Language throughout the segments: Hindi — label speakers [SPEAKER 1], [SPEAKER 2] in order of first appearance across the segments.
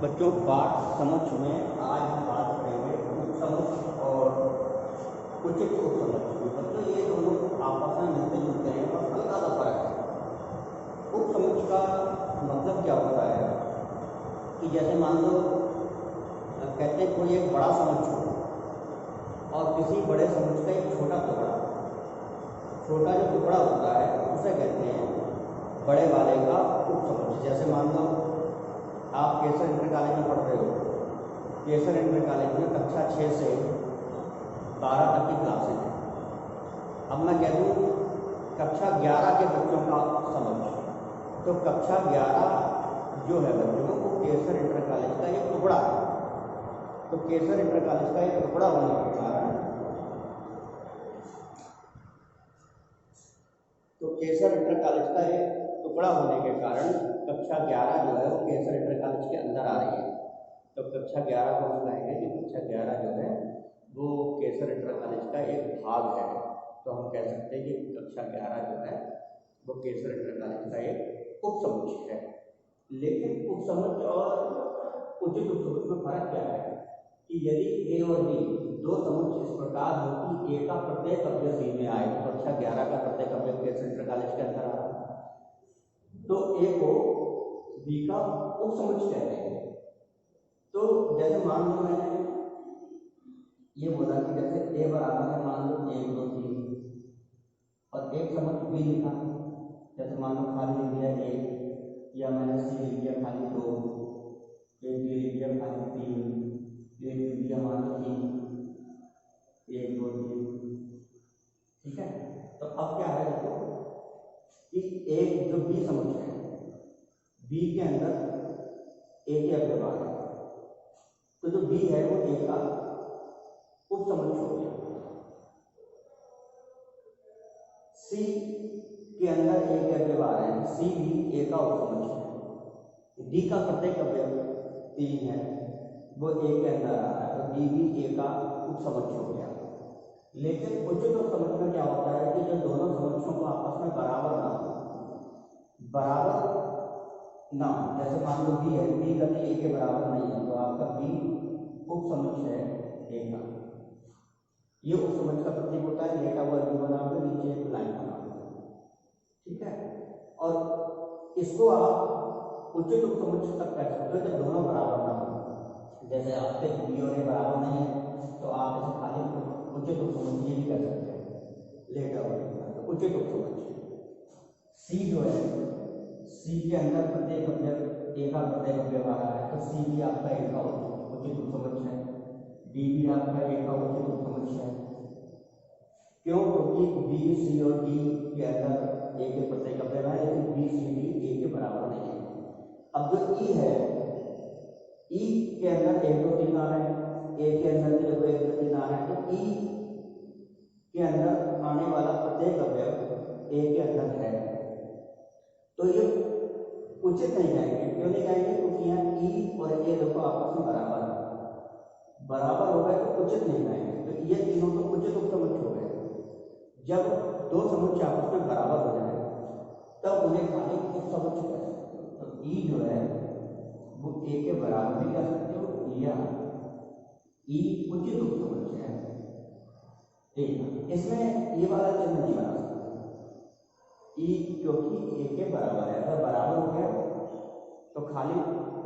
[SPEAKER 1] बच्चों पाठ समझ में आज हम बात करेंगे उपसमुच और उचित उपसमुच। बच्चों ये दोनों आपस में मिलते जुलते हैं और हल्का सा फर्क है। उपसमुच का मतलब क्या होता है कि जैसे मान लो कहते हैं कोई एक बड़ा समुच हो और किसी बड़े समुच का एक छोटा टुकड़ा, छोटा जो टुकड़ा होता है उसे कहते हैं बड़े वाले का उपसमुच। जैसे मान लो आप केसर इंटर कॉलेज में पढ़ रहे हो, केसर इंटर कॉलेज में कक्षा 6 से 12 तक की क्लासेज हैं। अब मैं कह दूँ कक्षा 11 के बच्चों का समुच, तो कक्षा 11 जो है बच्चों वो केसर इंटर कॉलेज का एक टुकड़ा है। तो केसर इंटर कॉलेज का एक टुकड़ा होने के कारण कक्षा 11 जो है वो केसर इंटर कॉलेज के अंदर आ रही है। तो कक्षा 11 को हम कहेंगे कि कक्षा 11 जो है वो केसर इंटर कॉलेज का एक भाग है। तो हम कह सकते हैं कि कक्षा 11 जो है वो केसर इंटर कॉलेज का एक उपसमुच है। लेकिन उपसमुच और उचित उपसमुच में फर्क क्या है कि यदि ए और बी दो समुच इस प्रकार हो कि ए का प्रत्येक अवयव बी में आए, तो कक्षा 11 का प्रत्येक अवयव केसर इंटर कॉलेज के अंदर आ रहा है, तो ए को बी का उपसमुच कहते हैं। तो जैसे मान लो मैंने ये बोला कि जैसे ए बराबर है मान लो 1 2 3 और एक समुच बी लिखा, जैसे मान लो खाली लिख दिया 1 या मैंने सी लिख दिया खाली 2, एक डी लिख दिया खाली 3, एक लिख दिया मान लो 3, 1 2 3, ठीक है। तो अब क्या है देखो कि एक जो बी समुच है, बी के अंदर ए के अवयव आ गए, तो जो बी है वो ए का उपसमुच हो गया। सी के अंदर ए के अवयव आ रहे हैं, सी भी ए का उपसमुच है। डी का प्रत्येक अवयव 3 है, वो ए के अंदर आ रहा है, तो डी भी ए का उपसमुच हो गया। लेकिन उचित उपसमुच में क्या होता है कि जो दोनों समुच्चों को आपस में बराबर ना हो, जैसे मान लो बी है, बी कभी ए के बराबर नहीं है, तो आपका बी उपसमुच है ए का। ये उपसमुच का प्रतीक होता है, ए का वर्ग बनाओगे नीचे एक लाइन बनाओगे, ठीक है। और इसको आप उचित उपसमुच तक कह सकते हो जब दोनों बराबर ना हो। जैसे आपके बी और ए बराबर नहीं है तो आप इसे खाली उचित उपसमुच ये भी कह सकते हैं, लेटा हुआ तो उचित उपसमुच। सी जो है, सी के अंदर प्रत्येक अवयव ए का प्रत्येक अवयव आ रहा है, तो सी भी आपका ए का उचित उपसमुच है, डी भी आपका ए का उचित उपसमुच है। क्यों? क्योंकि बी सी और डी के अंदर ए के प्रत्येक अवयव है, लेकिन बी सी डी ए के बराबर नहीं है। अब जो ई है, ई के अंदर 1 2 3 आ रहे हैं, ए के अंदर भी देखो 1 2 3 आ रहे हैं, तो ई के अंदर आने वाला प्रत्येक अवयव ए के अंदर है, तो ये उचित नहीं जाएंगे। क्यों नहीं जाएंगे? क्योंकि यहाँ ई और ए देखो आपस में बराबर है, बराबर हो गए तो उचित नहीं जाएंगे, तो ये तीनों तो उचित उपसमुच हो गए। जब दो समुच्चय आपस में बराबर हो जाए तब उन्हें खाली उपसमुच कह सकते हो। तो ई जो है वो ए के बराबर भी कह सकते हो या ई उचित उपसमुच है। इसमें ये वाला चिन्ह नहीं बना सकते ई, क्योंकि ए के बराबर है। अगर बराबर हो गया तो खाली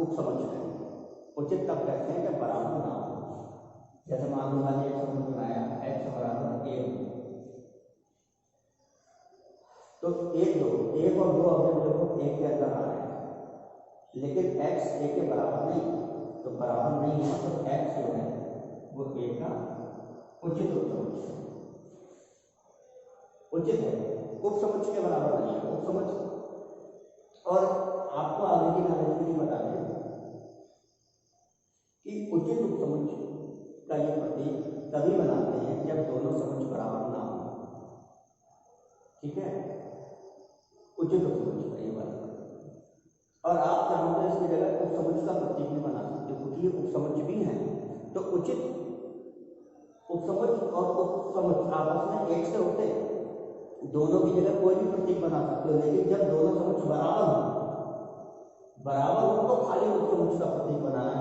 [SPEAKER 1] उपसमुच है। उचित तब कहते हैं जब बराबर ना हो। जैसे मान लो मैंने एक समुच बनाया x बराबर a, तो एक और दो अवयव देखो एक के अंदर आ रहे हैं, लेकिन x a के बराबर नहीं, तो बराबर नहीं है तो x जो है वो a का उचित उपसमुच है। उचित है, उपसमुच के बराबर नहीं है उपसमुच। और आपको आगे की नॉलेज के लिए बता दें कि उचित उपसमुच का ये प्रतीक तभी बनाते हैं जब दोनों समुच बराबर ना हो, ठीक है। उचित उपसमुच का ये वाला, और आप चाहो तो इसकी जगह उपसमुच का प्रतीक भी बना सकते हो, क्योंकि ये उपसमुच भी हैं। तो उचित उपसमुच और उपसमुच आपस में एक से होते हैं, दोनों की जगह कोई भी प्रतीक बना सकते हो, लेकिन जब दोनों समुच बराबर हो तो खाली उपसमुच का प्रतीक बनाना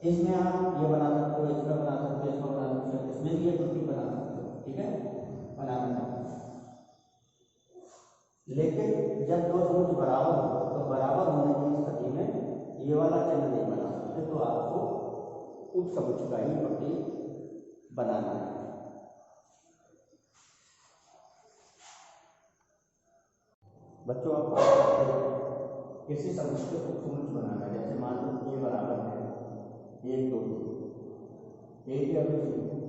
[SPEAKER 1] इसमें आप ये बना सकते हो, इसमें बना सकते हो, इसमें बना सकते हो, इसमें भी ये प्रतीक बना सकते हो, ठीक है, बना सकते हो। लेकिन जब दो समुच बराबर हो तो बराबर होने की स्थिति में ये वाला चिन्ह नहीं बना सकते, तो आपको उपसमुच का ही प्रतीक बनाना है। बच्चों आप किसी समुच के उपसमुच बनाना है, जैसे मान लो ये बराबर है 1 2 1 या 2।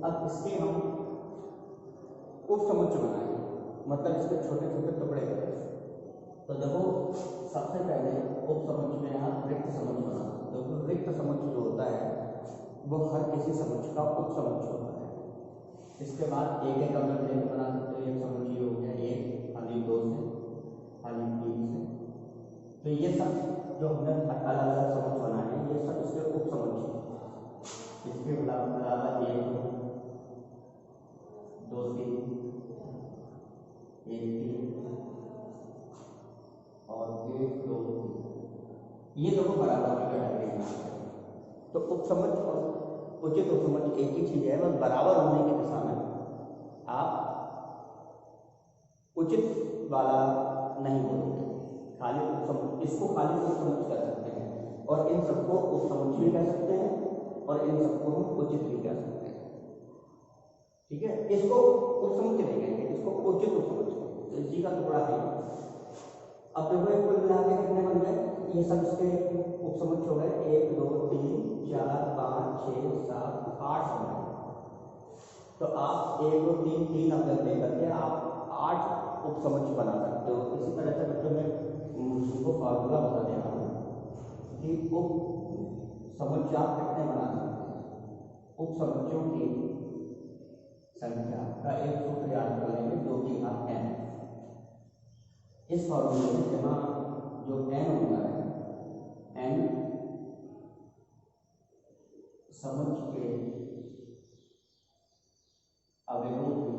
[SPEAKER 1] अब इसके हम उपसमुच बनाएंगे, मतलब इसके छोटे छोटे टुकड़े करें। तो देखो सबसे पहले उपसमुच में आप रिक्त समुच बनाओ। देखो रिक्त समुच जो होता है वो हर किसी समुच का उपसमुच होता है। इसके बाद एक एक हम लेकर बना सकते हो। एक समुच ये हो गया, एक खाली 2 से, खाली 3 से। तो ये सब जो हमने अलग अलग समुच बनाए हैं ये सब इसके उपसमुच हैं। इसके बराबर 1 2 3 1 3 और 1 2 3, ये दोनों बराबर की कैटेगरी। तो उपसमुच और उचित उपसमुच एक ही चीज है, बस बराबर होने की दिशा में आप उचित वाला नहीं बोलोगे, खाली उपसमुच, इसको खाली उपसमुच कह सकते हैं और इन सबको उपसमुच भी कह सकते हैं और इन सबको हम उचित भी कह सकते हैं, ठीक है। इसको उपसमुच नहीं कहेंगे, इसको उचित उपसमुच कहेंगे। तो इसी का टुकड़ा है। अब देखो एक कुल मिला के कितने बन गए, ये सब इसके उपसमुच हो गए, 1 2 3 4 5 6 7 8 बन गए। तो आप 1 2 3 3 अवयव लेकर के आप 8 उपसमुच बना सकते हो। इसी तरह से बच्चों में उनको फार्मूला बता दे रहा हूँ कि उपसमुच आप कितने बना सकते हैं। उपसमुचों की संख्या का एक सूत्र याद कर लेंगे, 2 की घात n। इस फॉर्मूले में जहाँ जो n होता है, n समुच के अवयवों की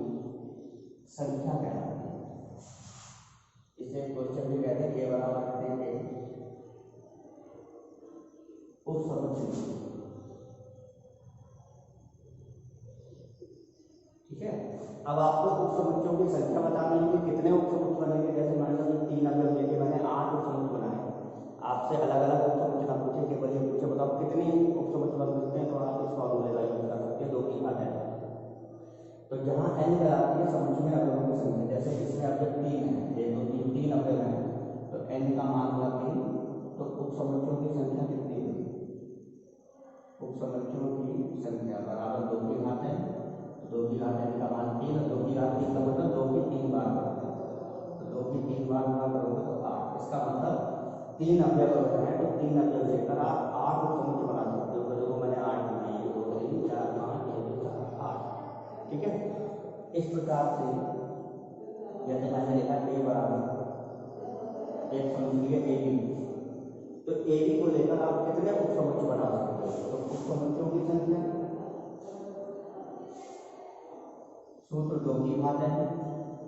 [SPEAKER 1] संख्या कहलाती है। इसे क्वेश्चन भी कहते हैं, ये बराबर रखते हैं उपसमुच, ठीक है। अब आपको उपसमुचों की संख्या बतानी है कि कितने उपसमुच बनेंगे। जैसे मान लो 3 अवयव लेके मैंने 8 उपसमुच बनाए, आपसे अलग अलग उपसमुच ना पूछे, केवल ये पूछे बताओ कितने उपसमुच बन सकते हैं, तो आप इस फॉर्मूले का यूज कर सकते हैं, 2 की घात n। तो जहाँ n कहलाती है समुच में अवयवों की संख्या, जैसे इसमें अवयव 3 है, 1 2 3 3 अवयव है, तो n का मान हुआ 3। तो उपसमुचों की संख्या कितनी हुई, उपसमुचों की संख्या बराबर 2 की घात n। 2 की घात n का मान 3, 2 की घात 3 का मतलब 2 की 3 बार करोगे, तो 2 की 3 बार गुणा करोगे तो 8। इसका मतलब 3 अवयव है, तो 3 अवयव लेकर आप 8 उपसमुच बना सकते हो। तो देखो मैंने 8 बनाए, 1 2 3 4 5 6 7 8, ठीक है। इस प्रकार से जैसे मैंने लिखा a बराबर एक समुच लिए AB, तो AB को लेकर आप कितने उपसमुच बना सकते हो। तो उपसमुचों की संख्या सूत्र 2 की घात n।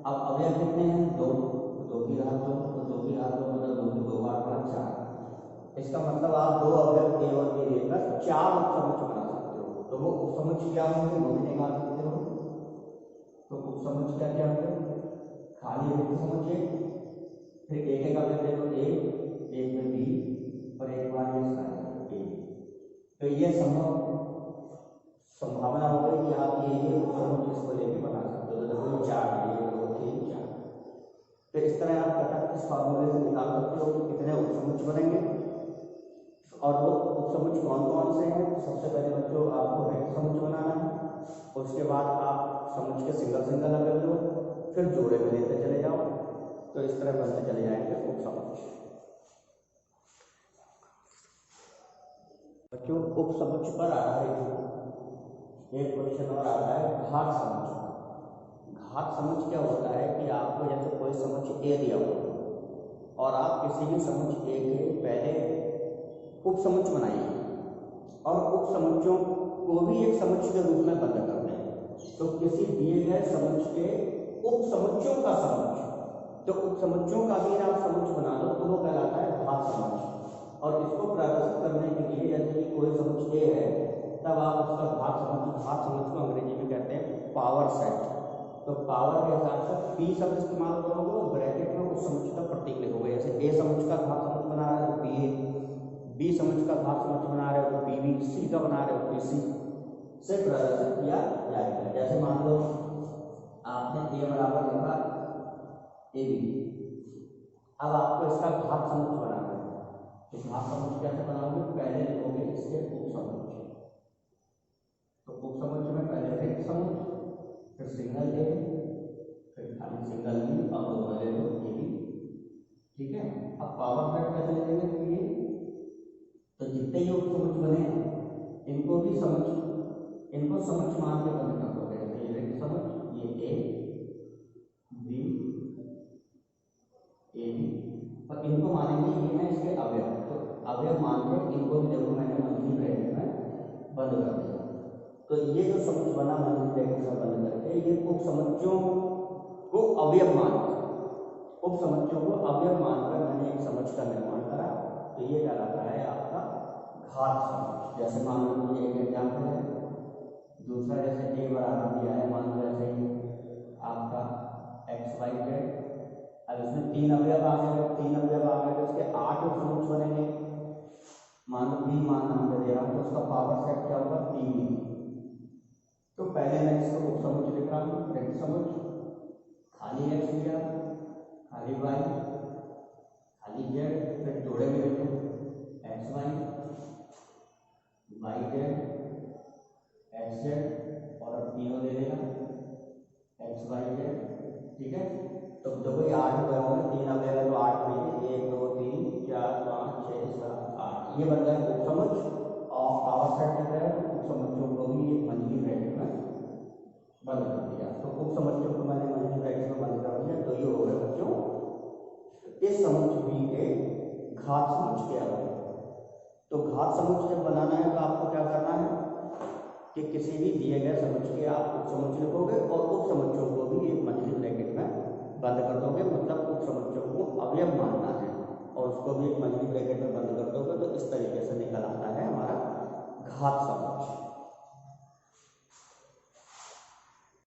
[SPEAKER 1] अब अवयव कितने हैं, 2, तो 2 की घात 2, तो 2 की घात 2 मतलब 2 की 2 बार गुणा 4। इसका मतलब आप 2 अवयव a और b लेकर 4 उपसमुच बना सकते हो। तो वो उपसमुच क्या होंगे वो भी निकाल सकते हो। तो उपसमुच क्या क्या होंगे, खाली रिक्त समुच है, फिर एक एक अवयव ले लो, एक में b और एक बार ये साइन a। तो ये संभावना हो गई कि आप ये उपसमुच इसको लेके बना सकते हो। तो 4 1 2 3 4। तो इस तरह आप कटक इस फार्मूले से निकाल सकते हो कि कितने उपसमुच बनेंगे और वो उपसमुच कौन कौन से हैं। तो सबसे पहले बच्चों आपको रिक्त समुच बनाना है, उसके बाद आप समुच के सिंगल सिंगल अवयव लो, फिर जोड़े में लेते चले जाओ, तो इस तरह बनते चले जाएंगे उपसमुच। बच्चों उपसमुच पर आधारित एक क्वेश्चन और आता है घात समुच। घात समुच क्या होता है कि आपको जैसे कोई समुच ए दिया हो और आप किसी भी समुच ए के पहले उपसमुच बनाइए और उपसमुचों को भी एक समुच के रूप में बंद कर दें। तो किसी दिए गए समुच के उपसमुचों का समुच, तो उपसमुचों का भी आप समुच बना लो तो वो कहलाता है घात समुच। और इसको प्रदर्शित करने के लिए जैसे कि कोई समुच समुच्च ए है तब आप उसका घात समुच्च को अंग्रेजी में कहते हैं पावर सेट। तो पावर के हिसाब से पी शब्द इस्तेमाल करोगे और ब्रैकेट में उस समुच्च का प्रतीक लिखोगे। जैसे ए समुच्च का घात समुच्च बना रहे हो पी ए, बी समुच्च का घात समुच्च बना रहे हो तो पी बी, सी का बना रहे हो पी सी से प्रदर्शित किया जाएगा। जैसे मान लो आपने ए बराबर लिखा ए बी, अब आपको इसका घात समुच्च बनाना है। तो घात समुच्च कैसे बनाओगे? पहले लिखोगे इसके उपसमुच्च, तो उपसमुच्च में पहले रिक्त समुच्च, फिर सिंगल ए, फिर खाली सिंगल बी, अब दोनों ले लो ए बी, ठीक है। अब पावर सेट कैसे लिखेंगे? पी ए, तो जितने ये उपसमुच्च बने इनको भी इनको समुच्च मान के बंद कर दोगे। जैसे ये रिक्त समुच्च, ये ए बी ए बी, और इनको मानेंगे ये है इसके अवयव, तो अवयव मान के इनको भी देखो मैंने मंथली ब्रैकेट में बंद कर दिया। तो ये जो समुच्च बना मंथली ब्रैकेट में बंद करके ये उपसमुच्चों को अवयव मानकर मैंने एक समुच्च का निर्माण करा। तो ये कहलाता है आपका घात समुच्च। जैसे मान लो ये एक एग्जाम्पल है, दूसरा जैसे ए बराबर दिया है, मान लो जैसे आपका एक्स वाई जेड, अब इसमें 3 अवयव आ गए, 3 अवयव आ गए तो इसके 8 उपसमुच्च बनेंगे। मान लो बी मान नंबर दे रहा हूँ तो उसका पावर सेट क्या होगा? P B. तो पहले मैं इसको उपसमुच्च लिख रहा हूँ, रिक्त समुच्च, खाली एक्स लिया, खाली वाई, खाली जेड, फिर जोड़े में लिखो x y, y z, x z, और अब तीनों ले लेना एक्स वाई जेड, ठीक है। तो देखो ये 8 अवयव में 3 अवयव है तो 8 मिलेंगे, 1 2 3 4 5 6 7 8, ये बन गया उपसमुच्च। और पावर सेट लिख रहे हो तो उपसमुच्चों को भी एक मंथली ब्रैकेट में बंद कर दिया। तो उपसमुच्चों को मैंने मंथली ब्रैकेट में बंद कर दिया, तो ये हो गए बच्चों इस समुच्च बी के घात समुच्च के अवयव। तो घात समुच्च जब बनाना है तो आपको क्या करना है कि किसी भी दिए गए समुच्च के आप उपसमुच्च लिखोगे और उपसमुच्चों को भी एक मंथली ब्रैकेट में बंद कर दोगे, मतलब उपसमुच्चों को अवयव मानना है और उसको भी एक मंथली ब्रैकेट में बंद कर दोगे। तो इस तरीके से निकल आता है हमारा घात समुच्च।